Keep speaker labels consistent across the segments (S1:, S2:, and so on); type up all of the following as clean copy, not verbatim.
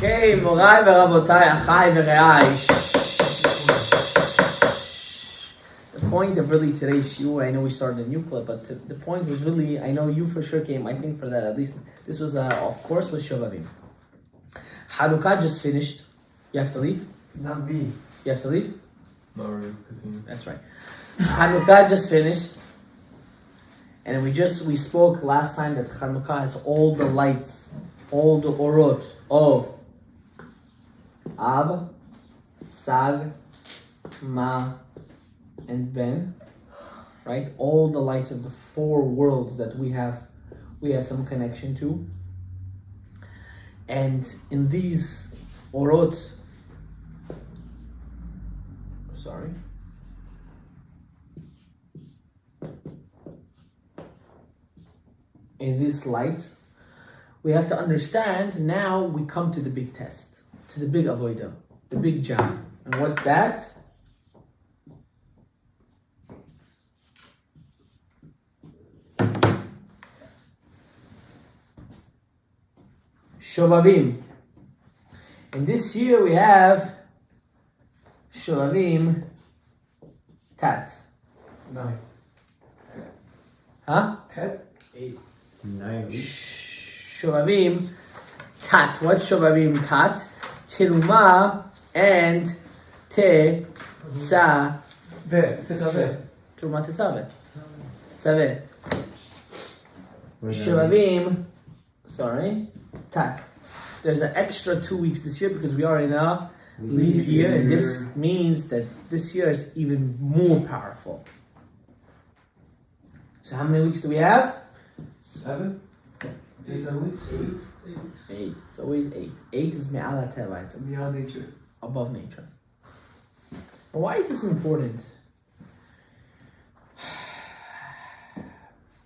S1: Okay, Morai v'Rabotai, Achai v'Re'ai. The point of really today's shiur, I know we started a new clip, but the point was really, I know you for sure came, I think for that at least, this was, of course, was Shovavim. Hanukkah just finished. You have to leave?
S2: Not me.
S1: You have to leave?
S3: Not really, continue.
S1: That's right. Hanukkah just finished. And we spoke last time that Hanukkah has all the lights, all the orot of Ab, Sag, Ma, and Ben, right? All the lights of the four worlds that we have some connection to. And in these orot, in this light, we have to understand, now we come to the big test, to the big avodah, the big job. And what's that? Shovavim. And this year we have Shovavim Tat.
S2: 9.
S1: Huh?
S2: 10. 8.
S3: 9.
S1: Shovavim Tat. What's Shovavim Tat? Tiluma and Tetzaveh. Truma Tetzaveh. Tetzaveh. Shovavim, Tat. There's an extra 2 weeks this year because we are in a leap year, and this means that this year is even more powerful. So how many weeks do we have?
S2: 7. 7 weeks?
S1: 8. It's always 8. 8 is me'ala teva. It's
S2: Beyond nature.
S1: above nature. But why is this important?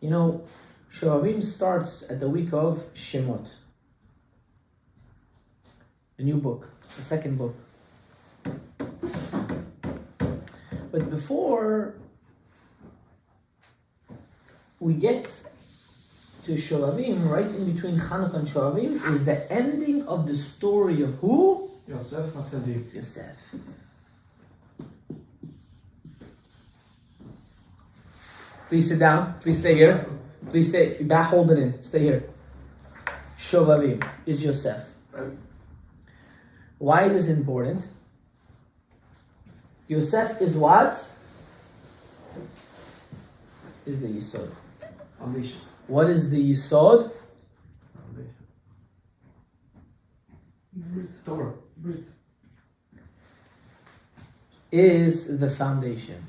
S1: You know, Shovavim starts at the week of Shemot. The new book, the second book. But before we get to Shovavim, right in between Chanukah and Shovavim, is the ending of the story of who?
S2: Yosef HaTzadik.
S1: Yosef. Please sit down. Please stay here. Please stay. Back, hold it in. Stay here. Shovavim is Yosef.
S2: Right.
S1: Why is this important? Yosef is what? Is the Yisod.
S2: Foundation.
S1: What is the Yisod?
S2: Brit. Torah. Brit.
S1: Is the foundation.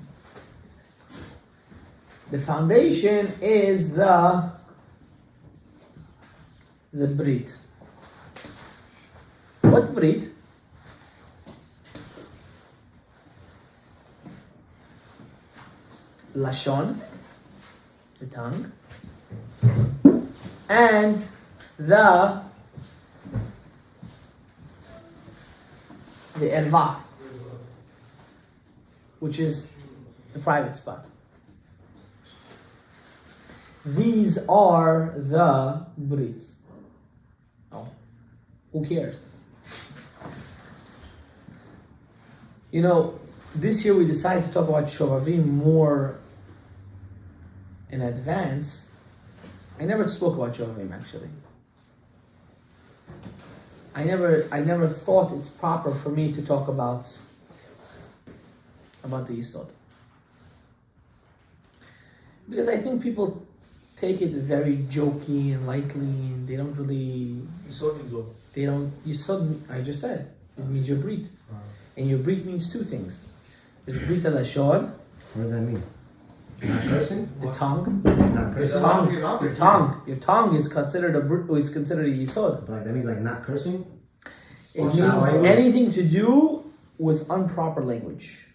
S1: The foundation is the Brit. What Brit? Lashon, the tongue, and the erva, which is the private spot. These are the Brits. Oh, who cares? You know, this year we decided to talk about Shovavim more in advance. I never spoke about Shovavim actually. I never thought it's proper for me to talk about the Yisod. Because I think people take it very jokey and lightly, and they don't really.
S3: Yisod means what?
S1: They don't. Yisod, I just said, it means your brit, and your brit means two things. There's brit lashon.
S4: What does that mean? Not cursing?
S1: The tongue.
S4: Not cursing?
S1: Your tongue is considered a yisod.
S4: But like, that means like not cursing?
S1: It means anything to do with improper language,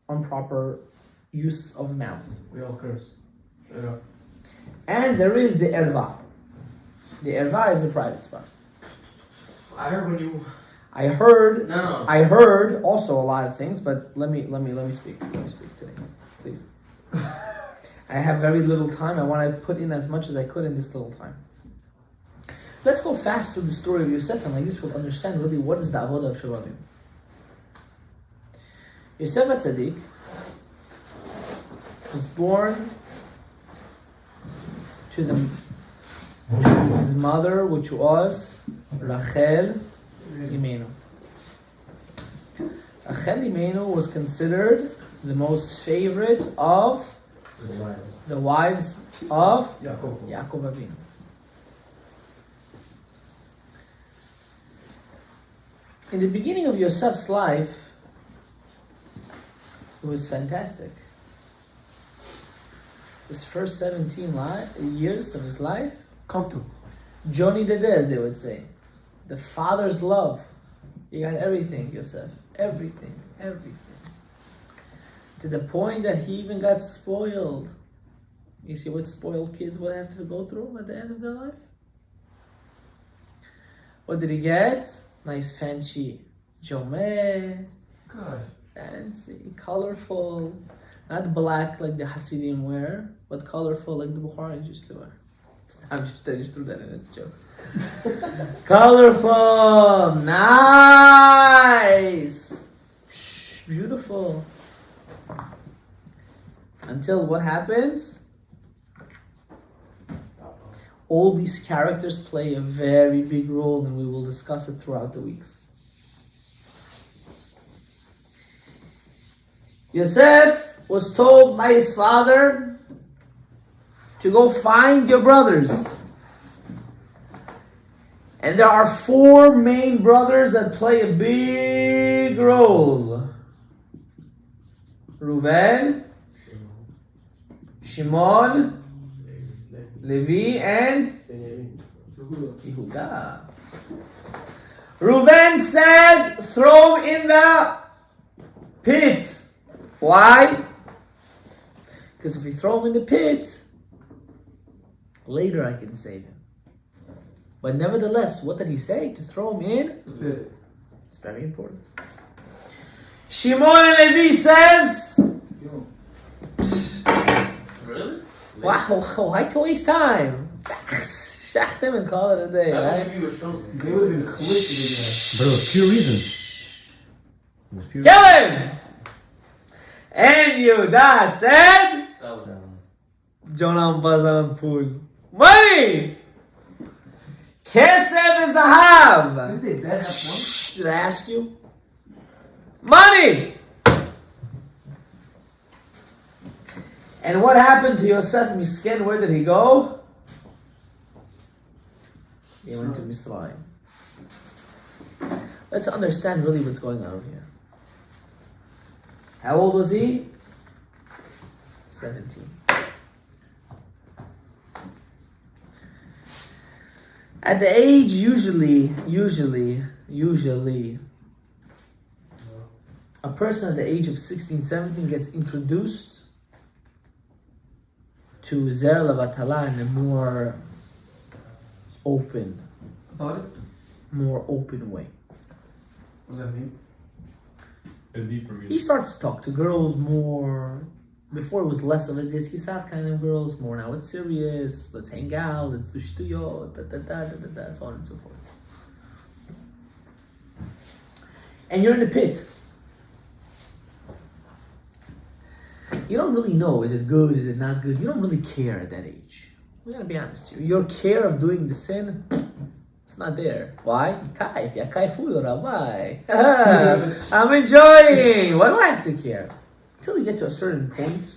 S1: improper use of mouth.
S2: We all curse. Straight up.
S1: And there is the erva. The erva is a private spot.
S2: I heard when you.
S1: I heard.
S2: No.
S1: I heard also a lot of things, but let me speak. Let me speak today, please. I have very little time. I want to put in as much as I could in this little time. Let's go fast through the story of Yosef, and like this we'll understand really what is the avodah of Shovavim. Yosef HaTzadik was born to his mother, which was Rachel Imenu. Rachel Imenu was considered the most favorite of the wives of Yaakov Avinu. In the beginning of Yosef's life, it was fantastic. His first 17 years of his life,
S2: Comfortable.
S1: Johnny Dede, as they would say. The father's love. You got everything, Yosef. Everything. To the point that he even got spoiled. You see what spoiled kids would have to go through at the end of their life? What did he get? Nice fancy jomeh,
S2: God.
S1: fancy, colorful. Not black like the Hasidim wear, but colorful like the Bukharis used to wear. I just threw that in, it's a joke. Colorful, nice, beautiful. Until what happens? All these characters play a very big role, and we will discuss it throughout the weeks. Yosef was told by his father to go find your brothers. And there are 4 main brothers that play a big role. Reuven, Shimon, Levi, and Yehuda. Reuven said, throw him in the pit. Why? Because if we throw him in the pit, later I can save him. But nevertheless, what did he say? To throw him in?
S2: The pit.
S1: It's very important. Shimon and Levi says,
S3: Really?
S1: why to waste time? Shacht him and call it a day,
S3: I don't
S1: right?
S3: think you were chosen.
S2: They would have been collected
S4: But it was pure reason. It was pure
S1: Kill him! And Yehuda said,
S4: So,
S1: Jonam Bazan Pool. Money! Kesef is a have.
S2: Did they bet have
S1: Did I ask you? Money! And what happened to Yosef Miskin? Where did he go? He went to Misraim. Let's understand really what's going on here. How old was he? 17. At the age, usually, a person at the age of 16, 17 gets introduced to Zer Lavatala in a more open
S2: about it?
S1: way.
S2: What does that mean?
S3: A deeper
S1: He
S3: meaning.
S1: starts to talk to girls more. Before it was less of a Ditsky Sat kind of girls, more now it's serious, let's hang out, let's do shtuyot, so on and so forth. And you're in the pit. You don't really know, is it good, is it not good? You don't really care at that age. I'm gonna be honest with you. Your care of doing the sin, it's not there. Why? Kaif, ya kaifu, Rabbi. I'm enjoying. Why do I have to care? Until you get to a certain point,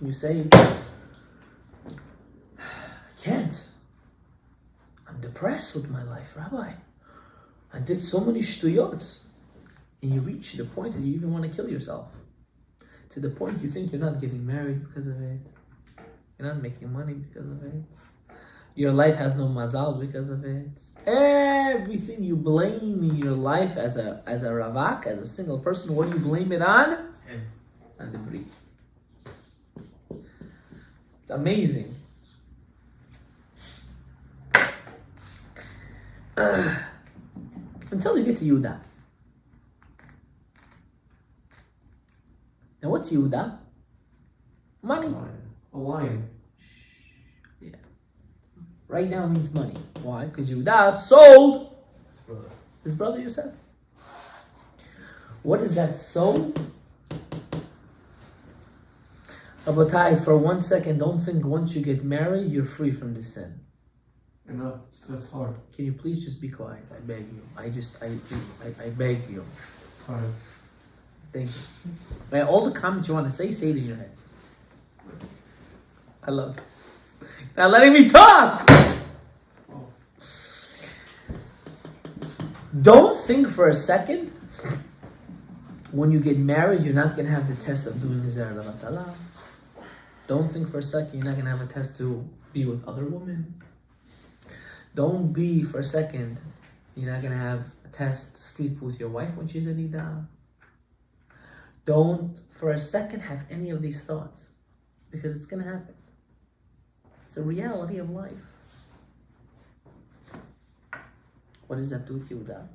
S1: you say, I can't. I'm depressed with my life, Rabbi. I did so many shtuyot. And you reach the point that you even want to kill yourself. To the point you think you're not getting married because of it. You're not making money because of it. Your life has no mazal because of it. Everything you blame in your life as a ravak, as a single person, what do you blame it on? On the breed. It's amazing. Until you get to Yehuda. Now what's Yehuda? Money.
S2: A lion.
S1: right now means money. Why? Because Yehuda sold his brother Yosef. What is that soul? Rabotai, for 1 second, don't think once you get married, you're free from this sin.
S2: I know, it's hard.
S1: Can you please just be quiet? I beg you. I beg you.
S2: Fine.
S1: Thank you. Man, all the comments you want to say it in your head. I love it. Now letting me talk!
S2: Oh.
S1: Don't think for a second, when you get married, you're not going to have the test of doing Zera Lavatala. Don't think for a second, you're not going to have a test to be with other women. Don't be for a second, you're not going to have a test to sleep with your wife when she's in Nida. Don't for a second have any of these thoughts, because it's going to happen. It's a reality of life. What does that have to do with Yehuda?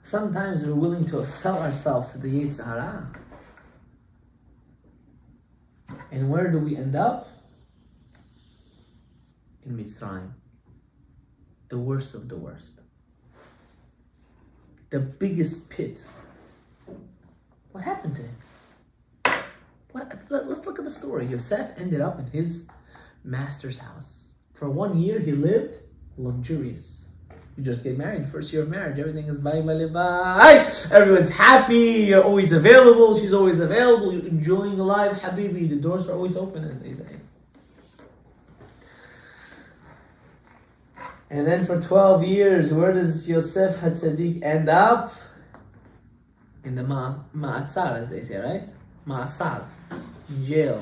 S1: Sometimes we're willing to sell ourselves to the Yetzer Hara. And where do we end up? In Mitzrayim. The worst of the worst. The biggest pit. What happened to him? Let's look at the story. Yosef ended up in his master's house. For 1 year he lived luxurious. You just get married, first year of marriage, everything is bye. Everyone's happy, you're always available, she's always available, you're enjoying life, habibi, the doors are always open, and they say. And then for 12 years, where does Yosef HaTzadik end up? In the Ma'atzar, as they say, right? Ma'asar, in jail.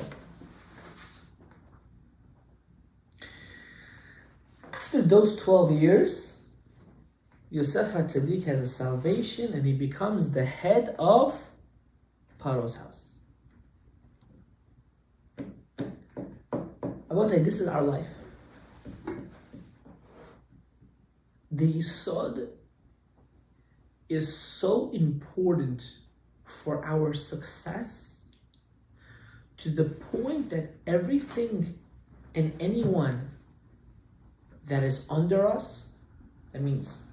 S1: After those 12 years, Yosef HaTzadik has a salvation and he becomes the head of Paro's house. Abotai, this is our life. The Yisod is so important for our success to the point that everything and anyone that is under us, that means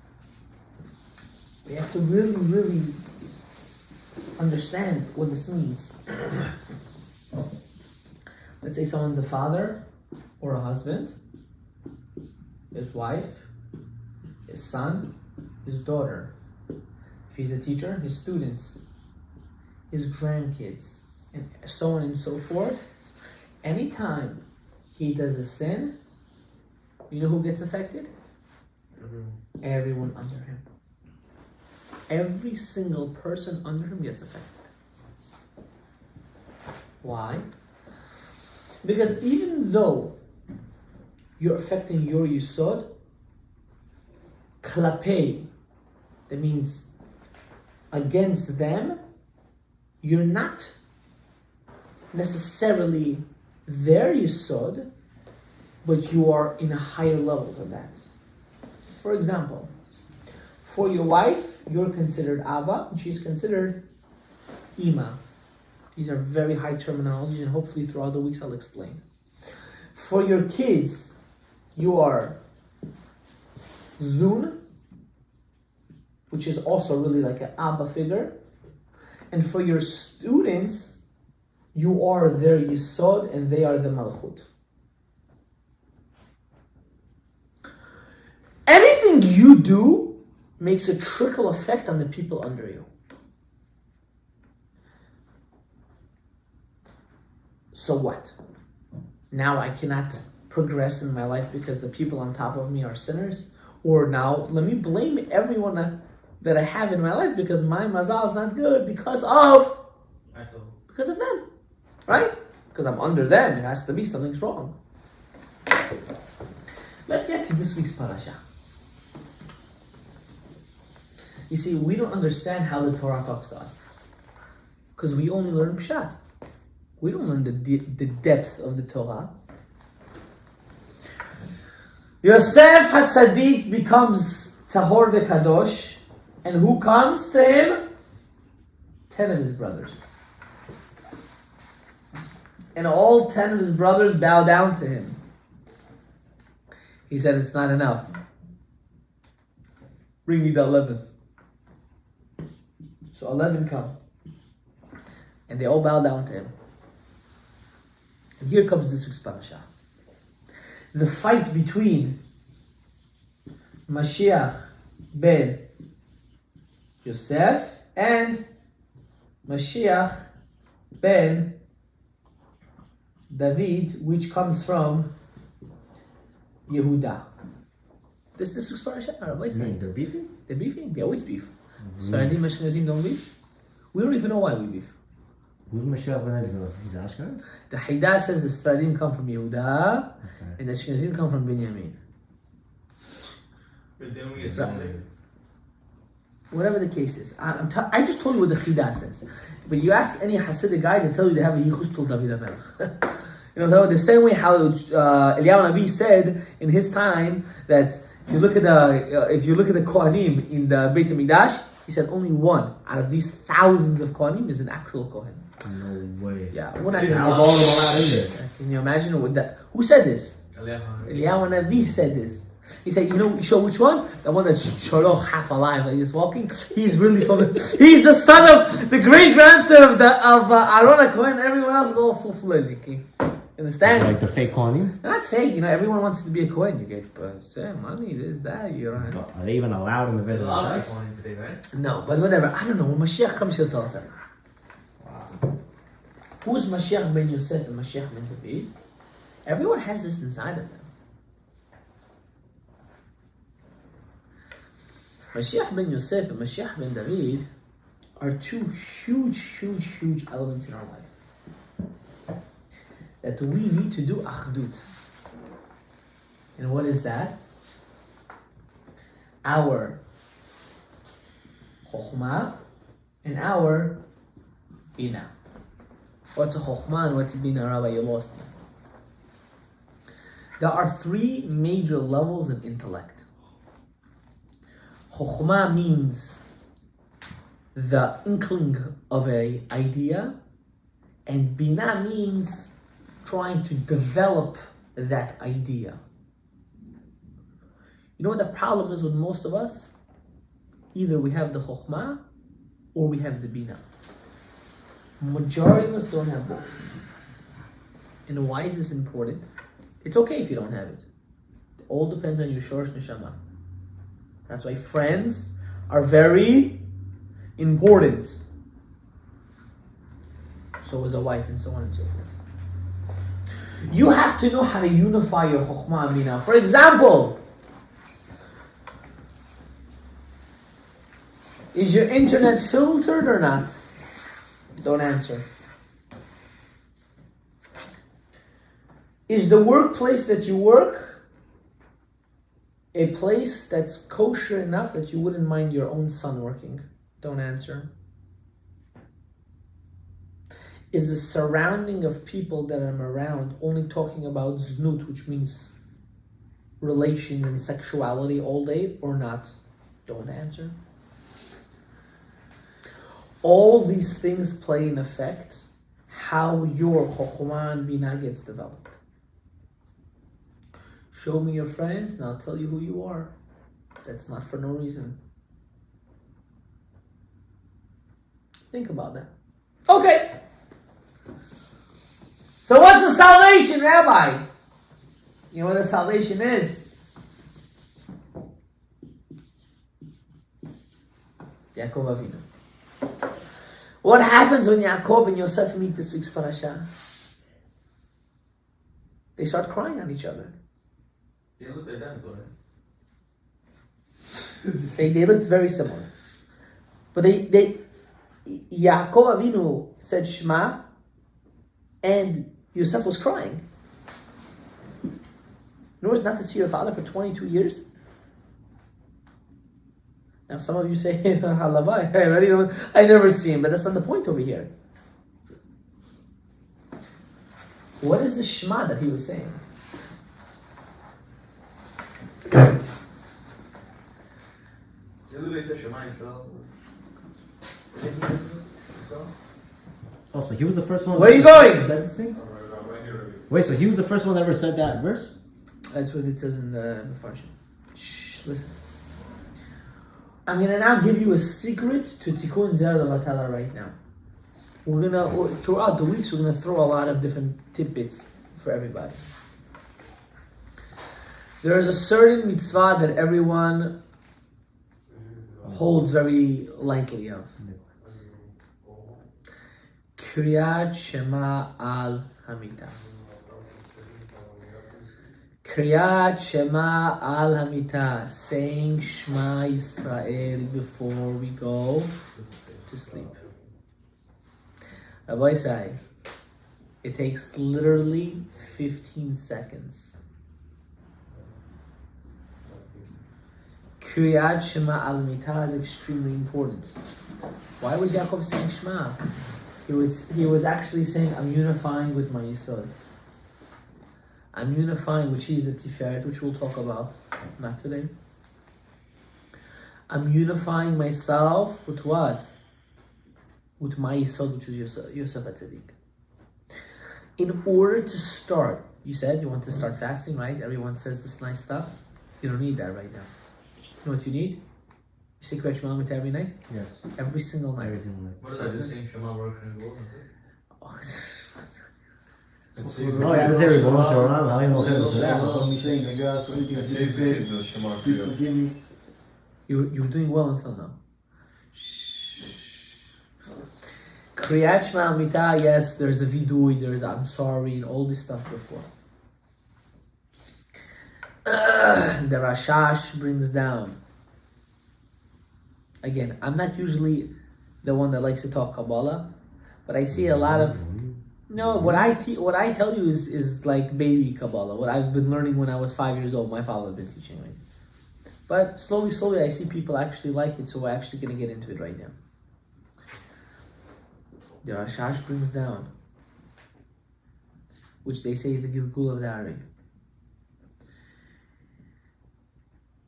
S1: we have to really, really understand what this means. Let's say someone's a father or a husband, his wife, his son, his daughter. If he's a teacher, his students, his grandkids, and so on and so forth. Anytime he does a sin, you know who gets affected? Everyone under him. Every single person under him gets affected. Why? Because even though you're affecting your Yisod, klapei, that means against them, you're not necessarily their Yisod, but you are in a higher level than that. For example, for your wife, you're considered Abba, and she's considered Ima. These are very high terminologies, and hopefully throughout the weeks I'll explain. For your kids, you are Zun, which is also really like an Abba figure. And for your students, you are their Yisod, and they are the Malchut. Anything you do makes a trickle effect on the people under you. So what? Now I cannot progress in my life because the people on top of me are sinners? Or now let me blame everyone that I have in my life because my mazal is not good because of them, right? Because I'm under them, it has to be something's wrong. Let's get to this week's parasha. You see, we don't understand how the Torah talks to us because we only learn Pshat. We don't learn the depth of the Torah. Yosef HaTzadik becomes Tahor V'Kadosh, and who comes to him? 10 of his brothers. and all 10 of his brothers bow down to him. He said, it's not enough. Bring me the 11th. So 11 come. And they all bow down to him. And here comes this week's parasha. The fight between Mashiach ben Yosef and Mashiach ben David, which comes from Yehuda. This week's parasha?
S4: They're beefing?
S1: They're beefing? They always beef. Sfaradim, Ashkenazim don't beef. We don't even know why we beef.
S4: Who's Mashiach ben David? He's Ashkenaz?
S1: The Haidah says the Sfaradim come from Yehuda and the Ashkenazim come from Binyamin.
S3: But then we get something.
S1: Whatever the case is. I just told you what the Haidah says. But you ask any Hasidic guy, they tell you they have a Yichus Tol David HaMelech. You know, the same way how Eliyahu Navi said in his time that if you look at the Kohanim in the Beit HaMikdash, he said only one out of these thousands of Kohanim is an actual Kohen.
S4: No way.
S1: Yeah.
S4: How's all of them allowed in there?
S1: Can you imagine what that? Who said this?
S3: Eliyahu
S1: Eliyahu Navi said this. He said, you show which one? The one that's Sholoch, half alive, like he's walking. He's really he's the son of the great grandson of Aaron HaKohen. Everyone else is all full-fledged. Okay? Understand?
S4: Like the fake Kohanim?
S1: They're not fake, everyone wants to be a Kohen. You get money, this, that, you're right.
S4: Are they even allowed in the Beit
S3: a lot of
S4: HaMikdash?
S3: people on today, right?
S1: No, but whatever. I don't know. When Mashiach comes, he'll tell us that.
S4: Wow.
S1: Who's Mashiach ben Yosef and Mashiach ben David? Everyone has this inside of them. Mashiach ben Yosef and Mashiach ben David are two huge elements in our life that we need to do achdut. And what is that? Our chokhmah and our bina. What's a chokhmah and what's a bina, Rabbi? You lost me. There are three major levels of intellect. Chokhmah means the inkling of an idea, and bina means trying to develop that idea. You know what the problem is with most of us? Either we have the chokhmah or we have the bina. Majority of us don't have both. And why is this important? It's okay if you don't have it. It all depends on your shorsh neshama. That's why friends are very important. So is a wife, and so on and so forth. You have to know how to unify your chokhmah and bina. For example, is your internet filtered or not? Don't answer. Is the workplace that you work a place that's kosher enough that you wouldn't mind your own son working? Don't answer. Is the surrounding of people that I'm around only talking about znut, which means relations and sexuality all day, or not? Don't answer. All these things play in effect how your chokhmah and bina gets developed. Show me your friends and I'll tell you who you are. That's not for no reason. Think about that. Okay. So what's the salvation, Rabbi? You know what the salvation is? Yaakov Avinu. What happens when Yaakov and Yosef meet this week's parasha? They start crying on each other.
S3: They look identical, right?
S1: They looked very similar. But Yaakov Avinu said Shema, and Yosef was crying. In other words, not to see your father for 22 years. Now some of you say, halavai, I never see him, but that's not the point over here. What is the Shema that he was saying?
S4: Oh, so he was the first one.
S1: Where are you going?
S4: Said these things? Wait, so he was the first one that ever said that verse?
S1: That's what it says in the Mefarshim. Shh, listen. I'm gonna now give you a secret to Tikkun Zer Levatala right now. We're gonna, throughout the weeks, we're gonna throw a lot of different tidbits for everybody. There is a certain mitzvah that everyone holds very lightly of. Kriyat Shema al Hamita. Kriyat Shema al Hamita, saying Shema Yisrael before we go to sleep. Rabbi say, it takes literally 15 seconds. Kriyat Shema al Hamita is extremely important. Why was Yaakov saying Shema? He was actually saying, I'm unifying with my Yisod. I'm unifying, which is the Tiferet, which we'll talk about, not today. I'm unifying myself with what? With my Yisod, which is Yosef HaTzadik. In order to start, you said you want to start fasting, right? Everyone says this nice stuff. You don't need that right now. You know what you need? You say Kriyat Shema Al every night?
S4: Yes.
S1: Every single night.
S4: Every single night.
S3: What is that? Just saying Shema Baruch and go?
S4: Oh, yeah, this is every bonus or not. I don't know
S2: That's
S4: what
S2: what I'm saying. I got for anything I did say. Please forgive me.
S1: You were doing well until now. Shh. Kriyat Shema Al Mitah, yes, there's a vidui, there's I'm sorry, and all this stuff before. The Rashash brings down. Again, I'm not usually the one that likes to talk Kabbalah, but I see a lot of. No, what I tell you is like baby Kabbalah. What I've been learning when I was 5 years old. My father had been teaching me. But slowly, I see people actually like it, so we're actually going to get into it right now. The Rashash brings down, which they say is the Gilgul of the Ari,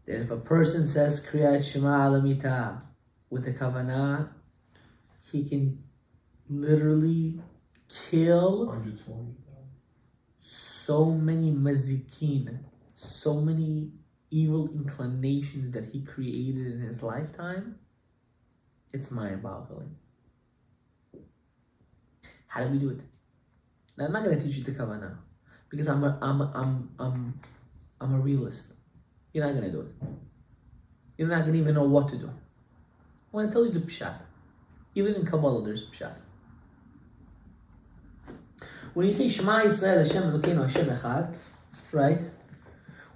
S1: that if a person says Kriyat Shema Al Hamita with the Kavanah, he can literally kill
S2: 120.
S1: so many mazikin, so many evil inclinations that he created in his lifetime. It's mind-boggling. How do we do it? Now, I'm not going to teach you the kavanah because I'm a realist. You're not going to do it. You're not going to even know what to do. I want to tell you the pshat. Even in Kabbalah, there's pshat. When you say Shema Yisrael Hashem Elokeinu Hashem Echad, right,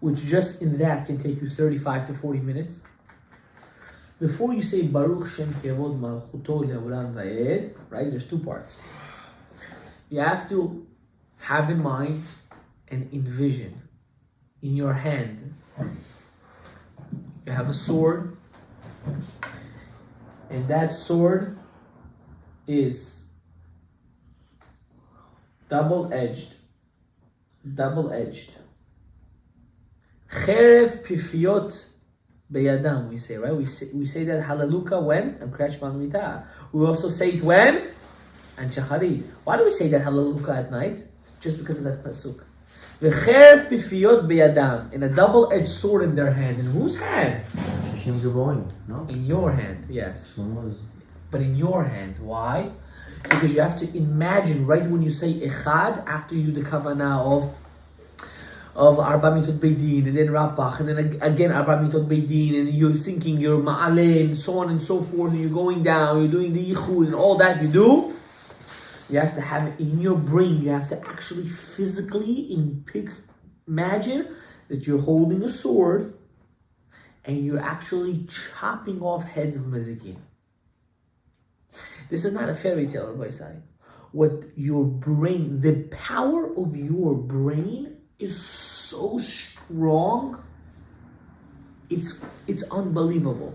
S1: which just in that can take you 35 to 40 minutes, before you say Baruch Shem Kevod Malchuto Le'olam Va'ed, right, there's two parts. You have to have in mind and envision in your hand. You have a sword, and that sword is double-edged. Cherev pifiot beyadam, we say, right? We say that Hallelujah when? And Kriyat Shema Al Mitah. We also say it when? And Shacharit. Why do we say that Hallelujah at night? Just because of that pasuk. V'cherev pifiot beyadam, and a double-edged sword in their hand. In whose hand?
S4: Shishim Geboim, no?
S1: In your hand, yes.
S4: One was.
S1: But in your hand. Why? Because you have to imagine right when you say Echad, after you do the kavanah of Arba Mitot Beidin, and then Rappach, and then again Arba Mitot Beidin, and you're thinking you're Ma'aleh, and so on and so forth, and you're going down, you're doing the Yichud, and all that you do. You have to have it in your brain. You have to actually physically imagine that you're holding a sword, and you're actually chopping off heads of mazikin. This is not a fairy tale, Rabbi Sai. What your brain, the power of your brain is so strong, it's unbelievable.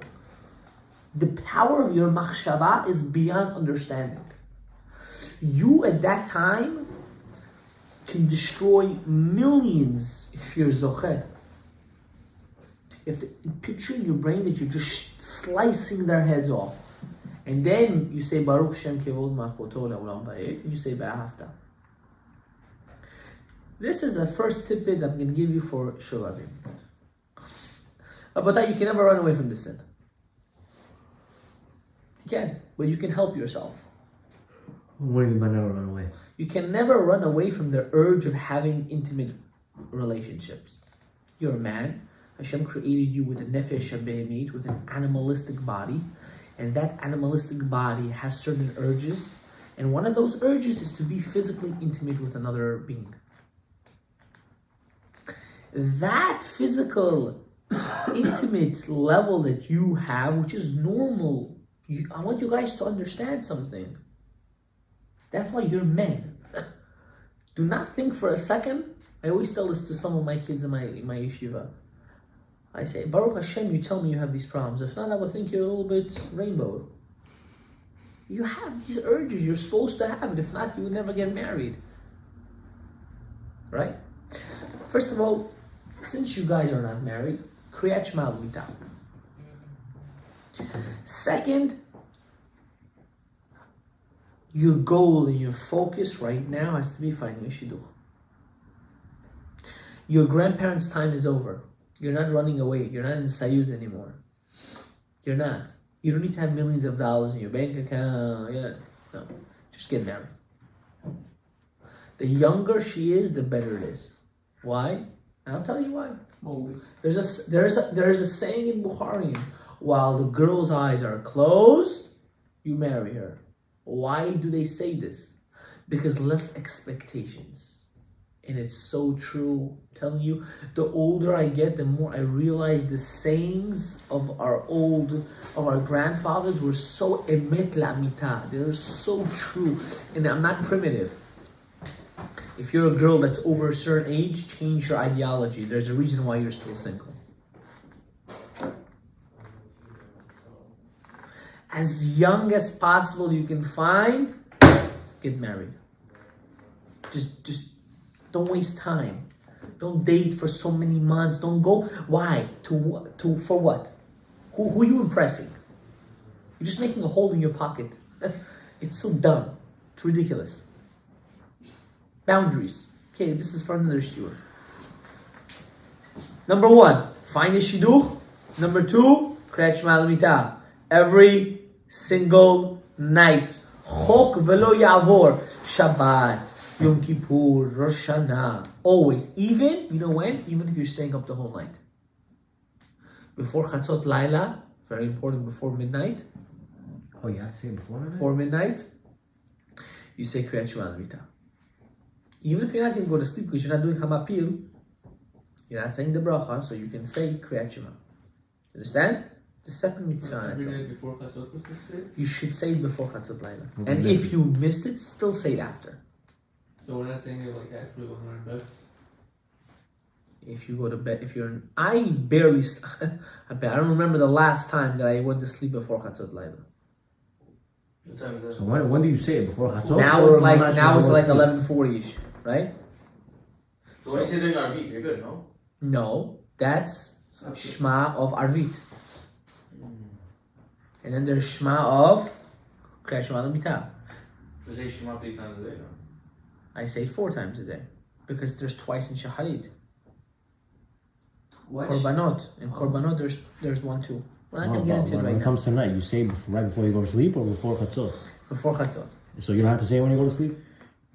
S1: The power of your machshava is beyond understanding. You at that time can destroy millions if you're zocheh. You have to picture in your brain that you're just slicing their heads off. And then you say Baruch Shem Kevod Malchuto Le'olam Va'ed, and you say Ba'ahavta. This is the first tidbit I'm going to give you for Shovavim. But you can never run away from this sin. You can't, but you can help yourself.
S4: What do you mean by never run away?
S1: You can never run away from the urge of having intimate relationships. You're a man. Hashem created you with a nefesh habehemit, with an animalistic body. And that animalistic body has certain urges. And one of those urges is to be physically intimate with another being. That physical, intimate level that you have, which is normal, I want you guys to understand something. That's why you're men. Do not think for a second. I always tell this to some of my kids in my yeshiva. I say, Baruch Hashem, you tell me you have these problems. If not, I would think you're a little bit rainbow. You have these urges. You're supposed to have it. If not, you would never get married. Right? First of all, since you guys are not married, Kriyat Shema L'Mita. Second, your goal and your focus right now has to be finding a shidduch. Your grandparents' time is over. You're not running away. You're not in Sayuz anymore. You're not. You don't need to have millions of dollars in your bank account. No. Just get married. The younger she is, the better it is. Why? I'll tell you why.
S2: Moldy.
S1: There's a saying in Bukhari, while the girl's eyes are closed, you marry her. Why do they say this? Because less expectations. And it's so true. I'm telling you, the older I get, the more I realize the sayings of our grandfathers were so emet la'amita. They're so true. And I'm not primitive. If you're a girl that's over a certain age, change your ideology. There's a reason why you're still single. As young as possible you can find, get married. Just don't waste time. Don't date for so many months. Don't go. Why? For what? Who are you impressing? You're just making a hole in your pocket. It's so dumb. It's ridiculous. Boundaries. Okay, this is for another shiur. Number 1, find a shidduch. Number 2, Kriyat Shema L'Mita. Every single night. Chok velo ya'avor. Shabbat. Yom Kippur, Rosh Hashanah, always. Even, you know when? Even if you're staying up the whole night. Before Chatzot Laila, very important, before midnight.
S4: Oh, you have to say it before midnight?
S1: Before midnight, you say Kriyat Shema L'Mita. Even if you're not going to go to sleep because you're not doing Hamapil, you're not saying the bracha, so you can say Kriyat Shema. Understand? It's a separate mitzvah.
S3: Every night before Chatzot was to say?
S1: You should say it before Chatzot Laila. And if you missed it, still say it after.
S3: So we're not saying it like actually when we're in bed?
S1: If you go to bed, I barely, I don't remember the last time that I went to sleep before Chatzot Laila.
S3: What time is that?
S4: So when do you say it? Before Chatzot?
S1: Now it's like 11:40ish, right?
S3: So when you say during Arvit, you're good, no?
S1: No, that's Shema of Arvit. And then there's Shema of Kriyat Shema L'Mita.
S3: So say Shema 3 times a day, no?
S1: I say 4 times a day because there's twice in Shacharit. Korbanot. In Korbanot, there's 1 too. We're not going to get into it right
S4: When it
S1: now.
S4: comes to night, you say right before you go to sleep or before Chatzot?
S1: Before Chatzot.
S4: So you don't have to say it when you go to sleep?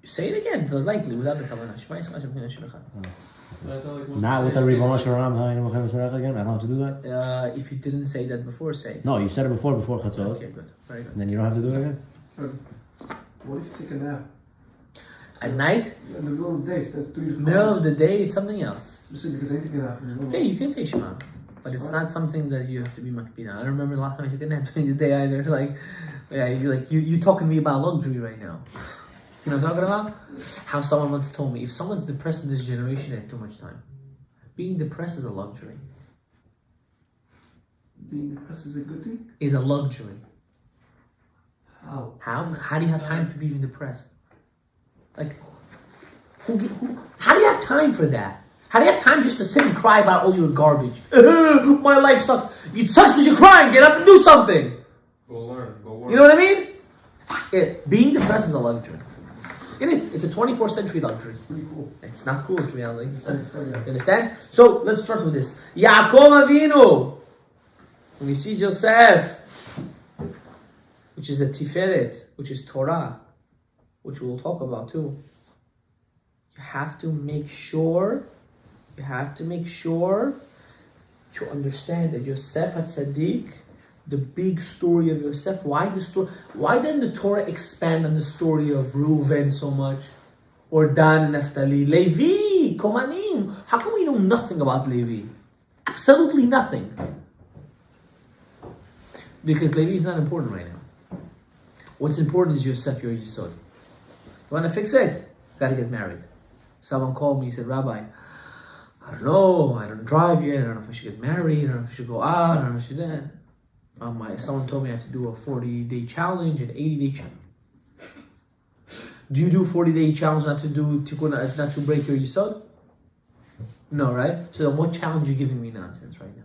S1: Say it again, lightly, without the kavanah. Shema Yisrael Hashem K'nei Shemcha.
S4: Not with the Ribono Shel Olam Ha'inu Mechem Yisrael again? I don't have to do that?
S1: If you didn't say that before, say it.
S4: No, you said it before Chatzot.
S1: Okay, good. Very good.
S4: And then you don't have to do it again?
S2: What if you take a nap?
S1: At night?
S2: In the middle of the day, so that's 3 to 5.
S1: Middle of the day, it's something else.
S2: Because I take a nap.
S1: Okay, you can say Shema, but it's not something that you have to be makpid on. I don't remember the last time I took a nap during the day either. You talking to me about luxury right now. You know what I'm talking about? How someone once told me, if someone's depressed in this generation, they have too much time. Being depressed is a luxury.
S2: Being depressed is a good thing?
S1: Is a luxury.
S2: How?
S1: How do you have time to be even depressed? Like, how do you have time for that? How do you have time just to sit and cry about all your garbage? My life sucks. It sucks because you're crying. Get up and do something.
S3: Go learn, go work.
S1: You know what I mean? Being depressed is a luxury. It is. It's a 24th century luxury.
S2: Pretty cool.
S1: It's not cool, it's reality.
S2: Thanks for that.
S1: You understand? So let's start with this. Yaakov Avinu. When you see Joseph, which is the Tiferet, which is Torah, which we'll talk about too. You have to make sure to understand that Yosef HaTzadik, the big story of Yosef, why didn't the Torah expand on the story of Reuven so much? Or Dan and Naphtali? Levi, Kohanim. How come we know nothing about Levi? Absolutely nothing. Because Levi is not important right now. What's important is Yosef, your Yisod. You want to fix it? You got to get married. Someone called me, he said, Rabbi, I don't know, I don't drive yet, I don't know if I should get married, I don't know if I should go out, I don't know if I should that. Someone told me I have to do a 40-day challenge, an 80-day challenge. Do you do 40-day challenge not to break your Yisod? No, right? So then what challenge are you giving me nonsense right now?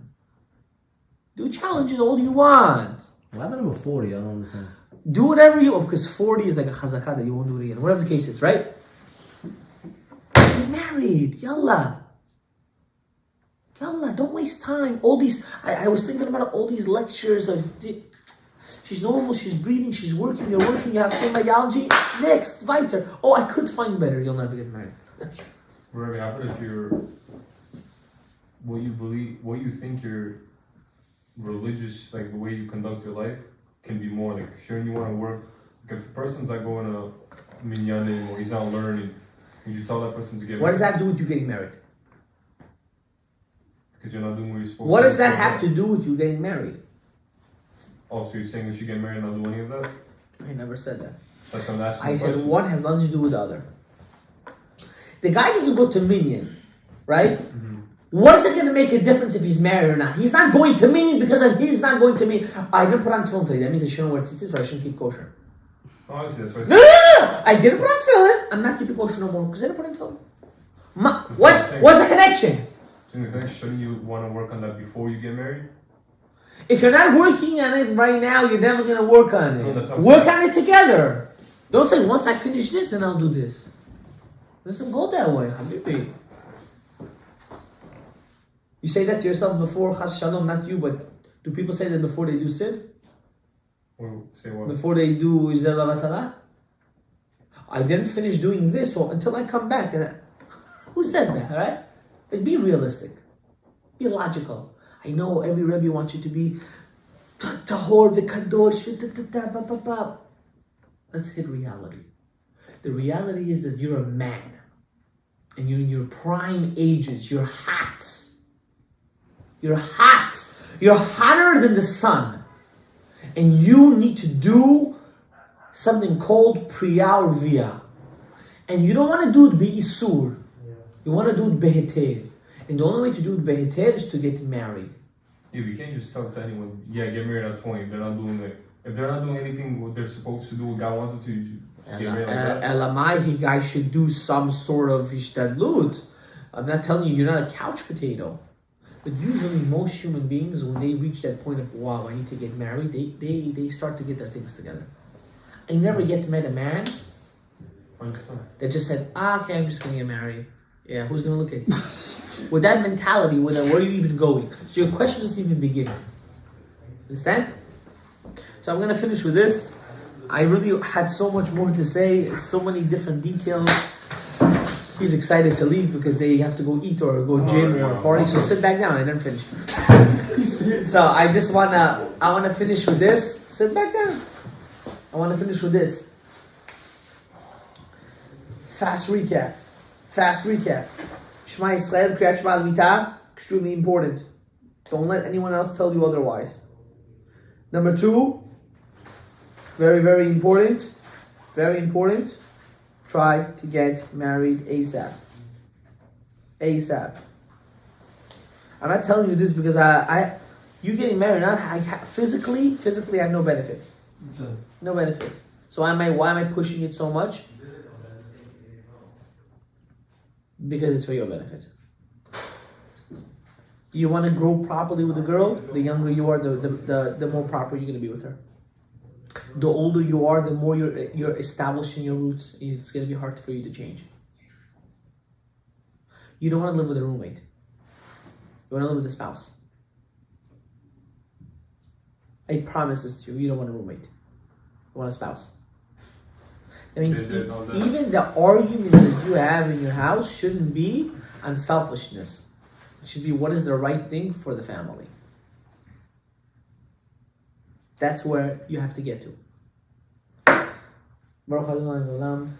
S1: Do challenges all you want.
S4: Why the number 40? I don't understand.
S1: Do whatever you want, because 40 is like a chazakah that you won't do it again. Whatever the case is, right? Get married. Yalla. Yalla, don't waste time. All these, I was thinking about all these lectures of, she's normal, she's breathing, she's working, you're working, you have same biology. Next, weiter. Oh, I could find better. You'll never get married.
S2: Whatever happened if you're, what you believe, what you think your religious, like the way you conduct your life, can be more like, sure, you want to work. Like if a person's like going to minyanim or he's not learning, would you tell that person to get married?
S1: What does that have to do with you getting married?
S2: Because you're not doing what you're supposed to.
S1: What does that have to do with you getting married?
S2: Oh, so you're saying we should get married and not do any of that?
S1: I never said that.
S2: That's what I'm asking.
S1: I said one has nothing to do with the other. The guy doesn't go to minyan, right?
S2: Mm-hmm.
S1: What is it going to make a difference if he's married or not? He's not going to minyan because of he's not going to minyan. I didn't put on tefillin today. That means I shouldn't wear tzitzis or I shouldn't keep kosher.
S2: Oh, I see. That's what I
S1: No,
S2: said.
S1: no. I didn't put on tefillin. I'm not keeping kosher no more because I didn't put on tefillin. What's the connection?
S2: Shouldn't you want to work on that before you get married?
S1: If you're not working on it right now, you're never going to work on it.
S2: No, that's what I'm
S1: Work
S2: saying.
S1: on it together. Don't say, once I finish this, then I'll do this. It doesn't go that way, Habibi. You say that to yourself before Chas Shalom, not you, but do people say that before they do Sid?
S2: Or say what?
S1: Before they do Izel Avatala? I didn't finish doing this until I come back. Who says that, right? Like, be realistic. Be logical. I know every Rebbe wants you to be tahor v'kadosh. Let's hit reality. The reality is that you're a man. And you're in your prime ages. You're hot. You're hot. You're hotter than the sun. And you need to do something called priyah via. And you don't want to do it bi-isur. You want to do it beheter. And the only way to do it beheter is to get married.
S2: Yeah, we can't just tell anyone, yeah, get married at 20 if they're not doing it. If they're not doing anything what they're supposed to do, what God wants them to, you just get married like that.
S1: Elamai, guys should do some sort of ishtadlut. I'm not telling you, you're not a couch potato. But usually most human beings, when they reach that point of, wow, I need to get married, they start to get their things together. I never yet met a man
S2: 100%.
S1: that just said, okay, I'm just going to get married. Yeah, who's going to look at you? With that mentality, where are you even going? So your question doesn't even begin. Understand? So I'm going to finish with this. I really had so much more to say. So many different details. He's excited to leave because they have to go eat or go gym or party. So sit back down. I didn't finish. So I just want to finish with this. Sit back down. I want to finish with this. Fast recap. Shema Yisrael, Kriyat Shema Al-Mitah, extremely important. Don't let anyone else tell you otherwise. Number 2, very, very important. Try to get married ASAP. I'm not telling you this because you getting married, physically I have no benefit. No benefit. So why am I pushing it so much? Because it's for your benefit. You want to grow properly with the girl, the younger you are, the more proper you're going to be with her. The older you are, the more you're establishing your roots. It's gonna be hard for you to change. You don't want to live with a roommate. You want to live with a spouse. I promise this to you. You don't want a roommate. You want a spouse. That means even the arguments that you have in your house shouldn't be on selfishness. It should be what is the right thing for the family. That's where you have to get to. Baruch Adonai Olam.